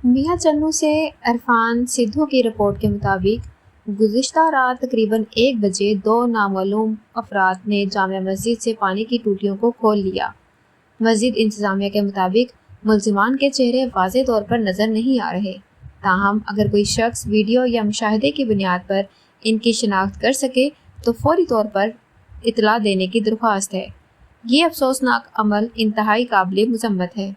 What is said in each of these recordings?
میاں چنو سے عرفان سدھو کی رپورٹ کے مطابق گزشتہ رات تقریباً 1 بجے 2 نامعلوم افراد نے جامع مسجد سے پانی کی ٹوٹیوں کو کھول لیا۔ مسجد انتظامیہ کے مطابق ملزمان کے چہرے واضح طور پر نظر نہیں آ رہے، تاہم اگر کوئی شخص ویڈیو یا مشاہدے کی بنیاد پر ان کی شناخت کر سکے تو فوری طور پر اطلاع دینے کی درخواست ہے۔ یہ افسوسناک عمل انتہائی قابل مذمت ہے۔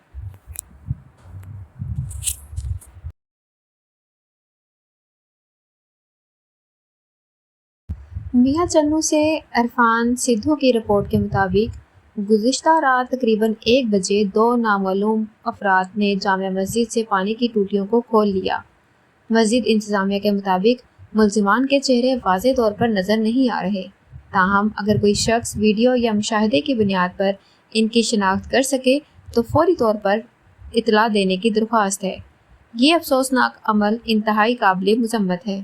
میاں چنو سے عرفان سدھو کی رپورٹ کے مطابق گزشتہ رات تقریباً 1 بجے 2 نامعلوم افراد نے جامع مسجد سے پانی کی ٹوٹیوں کو کھول لیا۔ مسجد انتظامیہ کے مطابق ملزمان کے چہرے واضح طور پر نظر نہیں آ رہے، تاہم اگر کوئی شخص ویڈیو یا مشاہدے کی بنیاد پر ان کی شناخت کر سکے تو فوری طور پر اطلاع دینے کی درخواست ہے۔ یہ افسوسناک عمل انتہائی قابل مذمت ہے۔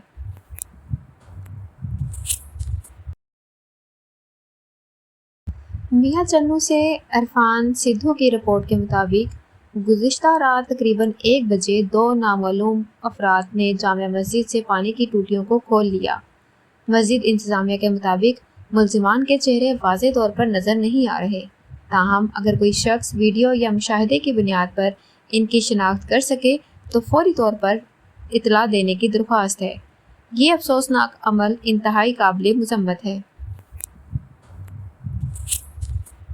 میاں چنو سے عرفان سدھو کی رپورٹ کے مطابق گزشتہ رات تقریباً 1 بجے 2 نامعلوم افراد نے جامع مسجد سے پانی کی ٹوٹیوں کو کھول لیا۔ مسجد انتظامیہ کے مطابق ملزمان کے چہرے واضح طور پر نظر نہیں آ رہے، تاہم اگر کوئی شخص ویڈیو یا مشاہدے کی بنیاد پر ان کی شناخت کر سکے تو فوری طور پر اطلاع دینے کی درخواست ہے۔ یہ افسوسناک عمل انتہائی قابل مذمت ہے۔